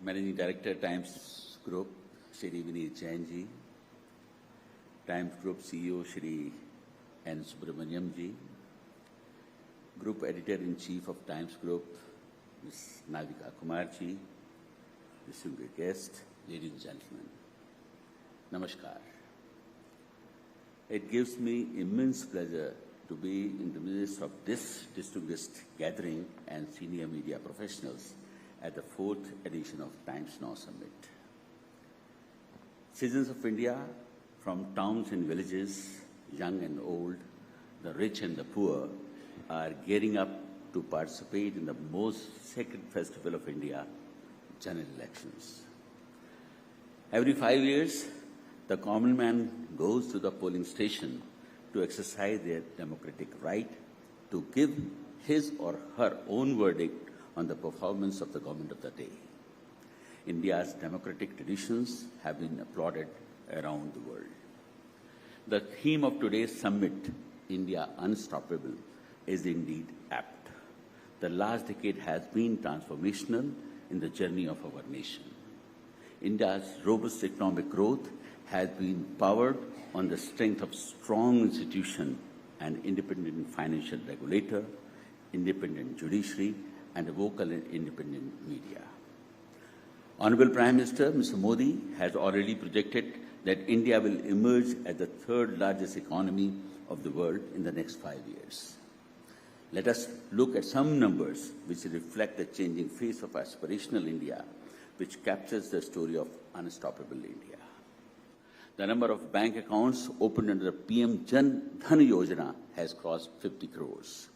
Managing Director, Times Group, Shri Vinai Ji, Times Group CEO, Shri N. Subramaniam Ji, Group Editor-in-Chief of Times Group, Ms. Navika Kumar Ji, distinguished guests, ladies and gentlemen, Namaskar. It gives me immense pleasure to be in the midst of this distinguished gathering and senior media professionals at the 4th edition of Times Now Summit. Citizens of India, from towns and villages, young and old, the rich and the poor, are gearing up to participate in the most sacred festival of India, general elections. Every 5 years, the common man goes to the polling station to exercise their democratic right to give his or her own verdict on the performance of the government of the day. India's democratic traditions have been applauded around the world. The theme of today's summit, India Unstoppable, is indeed apt. The last decade has been transformational in the journey of our nation. India's robust economic growth has been powered on the strength of strong institution and independent financial regulator, independent judiciary, and a vocal and independent media. Honorable Prime Minister Mr. Modi has already projected that India will emerge as the third largest economy of the world in the next 5 years. Let us look at some numbers which reflect the changing face of aspirational India, which captures the story of unstoppable India. The number of bank accounts opened under the PM Jan Dhan Yojana has crossed 50 crores.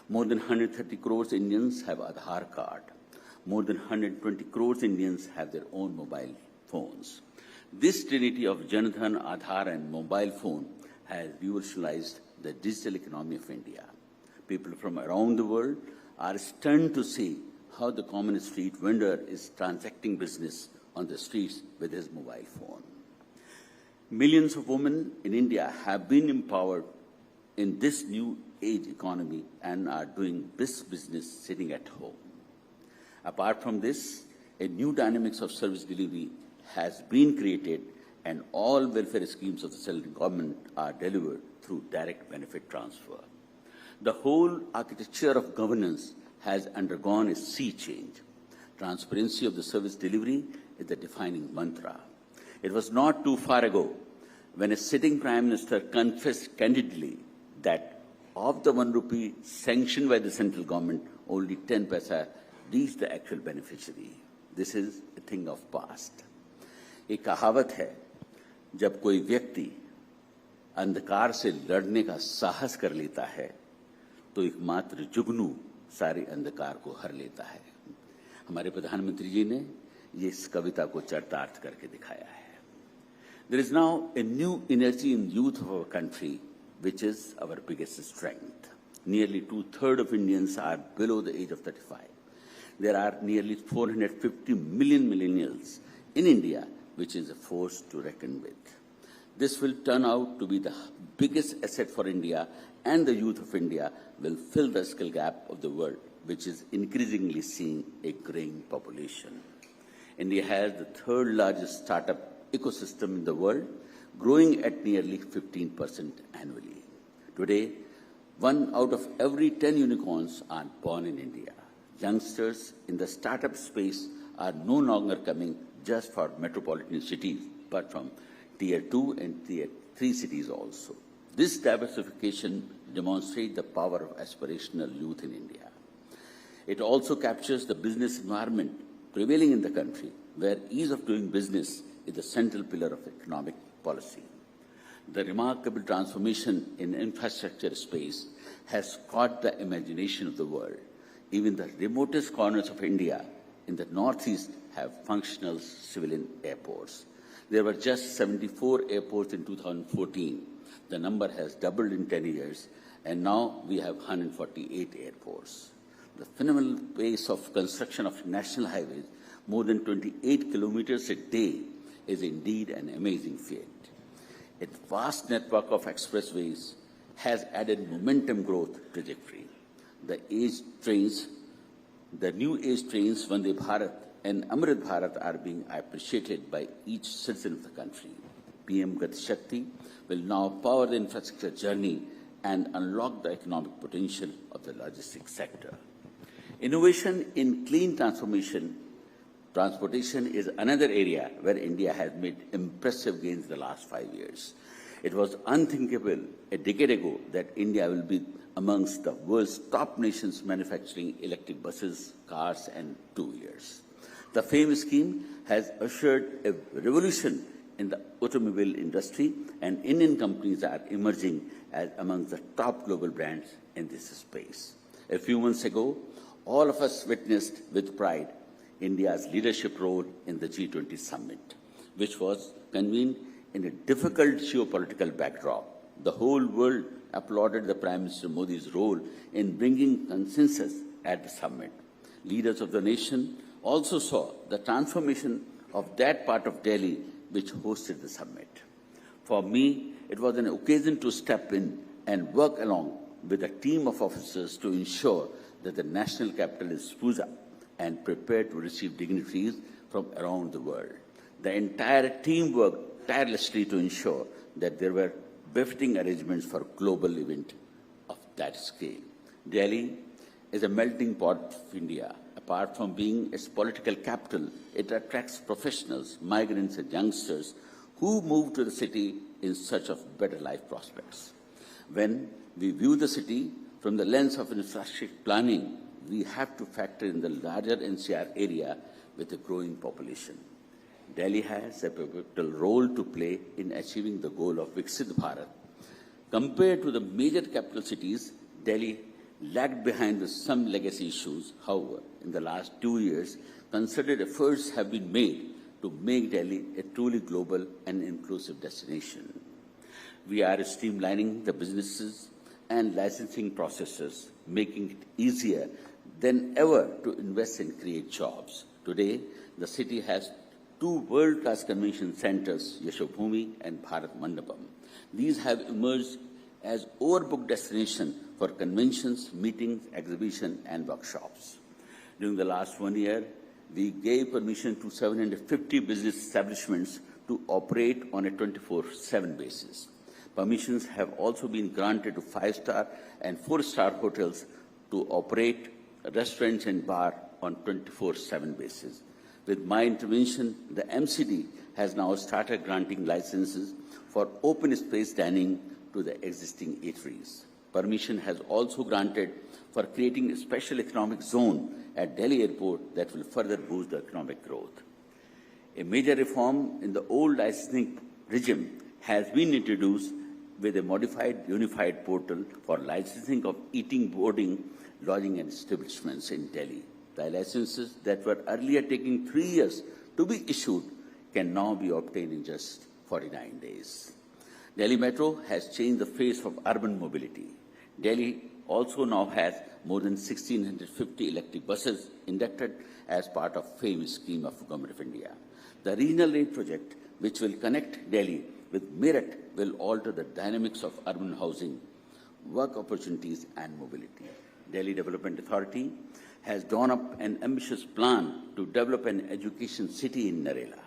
More than 130 crores Indians have Aadhaar card. More than 120 crores Indians have their own mobile phones. This trinity of Jan Dhan, Aadhaar and mobile phone has revolutionized the digital economy of India. People from around the world are stunned to see how the common street vendor is transacting business on the streets with his mobile phone. Millions of women in India have been empowered in this new age economy and are doing this business sitting at home. Apart from this, a new dynamics of service delivery has been created and all welfare schemes of the central government are delivered through direct benefit transfer. The whole architecture of governance has undergone a sea change. Transparency of the service delivery is the defining mantra. It was not too far ago when a sitting Prime Minister confessed candidly that of the 1 rupee sanctioned by the central government, only 10 paisa reached the actual beneficiary. This is a thing of past. एक कहावत है, जब कोई व्यक्ति अंधकार से लड़ने का साहस कर लेता है, तो एकमात्र जुगनू सारे अंधकार को हर लेता है. हमारे प्रधानमंत्री जी ने ये इस कविता को चरितार्थ करके दिखाया है. There is now a new energy in youth of our country, which is our biggest strength. Nearly 2/3 of Indians are below the age of 35. There are nearly 450 million millennials in India, which is a force to reckon with. This will turn out to be the biggest asset for India, and the youth of India will fill the skill gap of the world, which is increasingly seeing a growing population. India has the third largest startup ecosystem in the world, growing at nearly 15% annually. Today, 1 out of every 10 unicorns are born in India. Youngsters in the startup space are no longer coming just for metropolitan cities, but from Tier 2 and Tier 3 cities also. This diversification demonstrates the power of aspirational youth in India. It also captures the business environment prevailing in the country, where ease of doing business is the central pillar of economic policy. The remarkable transformation in infrastructure space has caught the imagination of the world. Even the remotest corners of India in the northeast have functional civilian airports. There were just 74 airports in 2014. The number has doubled in 10 years, and now we have 148 airports. The phenomenal pace of construction of national highways, more than 28 kilometers a day, is indeed an amazing feat. A vast network of expressways has added momentum growth trajectory. The new age trains Vande Bharat and Amrit Bharat are being appreciated by each citizen of the country. PM Gati Shakti will now power the infrastructure journey and unlock the economic potential of the logistics sector. Innovation in clean transportation is another area where India has made impressive gains in the last 5 years. It was unthinkable a decade ago that India will be amongst the world's top nations manufacturing electric buses, cars, and two-wheelers. The FAME scheme has ushered a revolution in the automobile industry, and Indian companies are emerging as amongst the top global brands in this space. A few months ago, all of us witnessed with pride India's leadership role in the G20 summit, which was convened in a difficult geopolitical backdrop. The whole world applauded the Prime Minister Modi's role in bringing consensus at the summit. Leaders of the nation also saw the transformation of that part of Delhi which hosted the summit. For me, it was an occasion to step in and work along with a team of officers to ensure that the national capital is spruced up and prepared to receive dignitaries from around the world. The entire team worked tirelessly to ensure that there were befitting arrangements for a global event of that scale. Delhi is a melting pot of India. Apart from being its political capital, it attracts professionals, migrants, and youngsters who move to the city in search of better life prospects. When we view the city from the lens of infrastructure planning, we have to factor in the larger NCR area with a growing population. Delhi has a pivotal role to play in achieving the goal of Viksit Bharat. Compared to the major capital cities, Delhi lagged behind with some legacy issues. However, in the last 2 years, concerted efforts have been made to make Delhi a truly global and inclusive destination. We are streamlining the businesses and licensing processes, making it easier than ever to invest and create jobs. Today, the city has 2 world-class convention centers, Yashobhumi and Bharat Mandapam. These have emerged as overbooked destinations for conventions, meetings, exhibitions, and workshops. During the last 1 year, we gave permission to 750 business establishments to operate on a 24/7 basis. Permissions have also been granted to 5-star and 4-star hotels to operate restaurants and bars on 24/7 basis. With my intervention, the MCD has now started granting licenses for open space dining to the existing eateries. Permission has also granted for creating a special economic zone at Delhi Airport that will further boost the economic growth. A major reform in the old licensing regime has been introduced with a modified unified portal for licensing of eating, boarding, lodging and establishments in Delhi. The licenses that were earlier taking 3 years to be issued can now be obtained in just 49 days. Delhi Metro has changed the face of urban mobility. Delhi also now has more than 1,650 electric buses inducted as part of FAME scheme of Government of India. The regional rail project, which will connect Delhi with Meerut, will alter the dynamics of urban housing, work opportunities and mobility. Delhi Development Authority has drawn up an ambitious plan to develop an education city in Narela.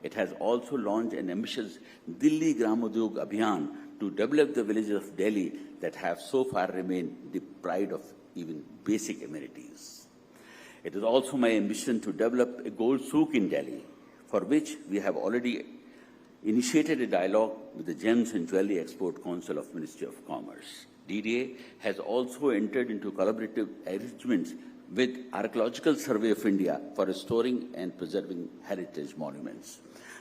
It has also launched an ambitious Delhi Gramodyog Abhiyan to develop the villages of Delhi that have so far remained deprived of even basic amenities. It is also my ambition to develop a gold souk in Delhi, for which we have already initiated a dialogue with the Gems and Jewelry Export Council of Ministry of Commerce. DDA has also entered into collaborative arrangements with Archaeological Survey of India for restoring and preserving heritage monuments.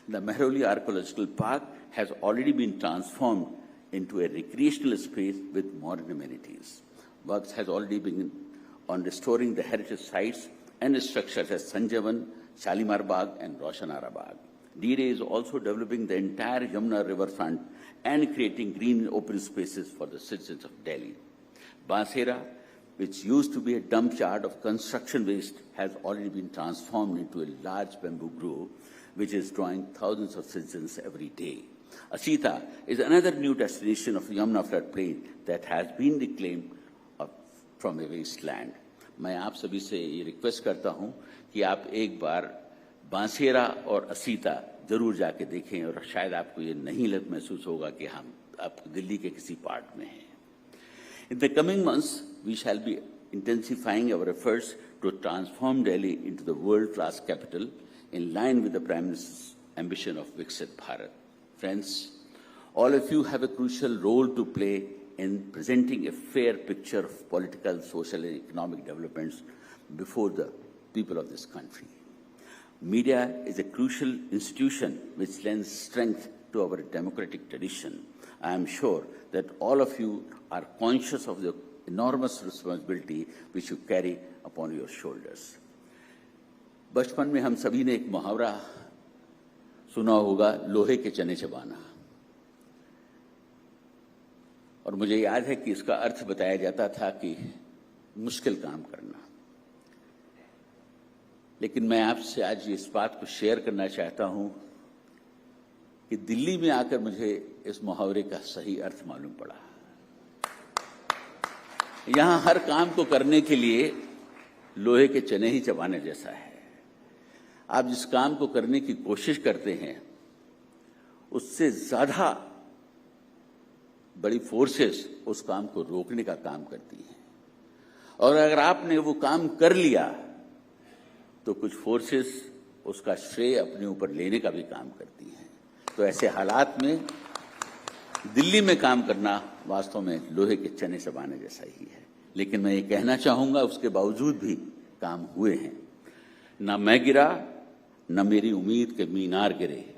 The Mehroli Archaeological Park has already been transformed into a recreational space with modern amenities. Works has already begun on restoring the heritage sites and structures at Sanjavan, Shalimar Bagh and Roshanara Bagh. DDA is also developing the entire Yamuna riverfront and creating green open spaces for the citizens of Delhi. Bansera, which used to be a dump yard of construction waste, has already been transformed into a large bamboo grove, which is drawing thousands of citizens every day. Asita is another new destination of Yamuna floodplain that has been reclaimed from a wasteland. मैं आप सभी से ये request करता हूँ कि आप एक बार बांसेरा और असीता जरूर जाके देखें और शायद आपको ये नहीं महसूस होगा कि हम अब दिल्ली के किसी पार्ट में हैं। In the coming months, we shall be intensifying our efforts to transform Delhi into the world-class capital in line with the Prime Minister's ambition of Viksit Bharat. Friends, all of you have a crucial role to play in presenting a fair picture of political, social, and economic developments before the people of this country. Media is a crucial institution which lends strength to our democratic tradition. I am sure that all of you are conscious of the enormous responsibility which you carry upon your shoulders. बचपन में हम सभी ने एक मुहावरा सुना होगा, लोहे के चने चबाना, और मुझे याद है कि इसका अर्थ बताया जाता था कि मुश्किल काम करना। लेकिन मैं आपसे आज इस बात को शेयर करना चाहता हूं कि दिल्ली में आकर मुझे इस मुहावरे का सही अर्थ मालूम पड़ा। यहां हर काम को करने के लिए लोहे के चने ही चबाने जैसा है। आप जिस काम को करने की कोशिश करते हैं उससे ज्यादा बड़ी फोर्सेस उस काम को रोकने का काम करती हैं, और अगर आपने वो काम कर लिया तो कुछ फोर्सेस उसका श्रेय अपने ऊपर लेने का भी काम करती हैं। तो ऐसे हालात में दिल्ली में काम करना वास्तव में लोहे के चने चबाने जैसा ही है। लेकिन मैं ये कहना चाहूंगा उसके बावजूद भी काम हुए हैं। ना मैं गिरा न मेरी उम्मीद के मीनार गिरे,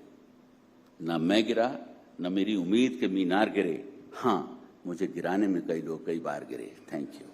ना मैं गिरा न मेरी उम्मीद के मीनार गिरे, हाँ मुझे गिराने में कई लोग कई बार गिरे। Thank you.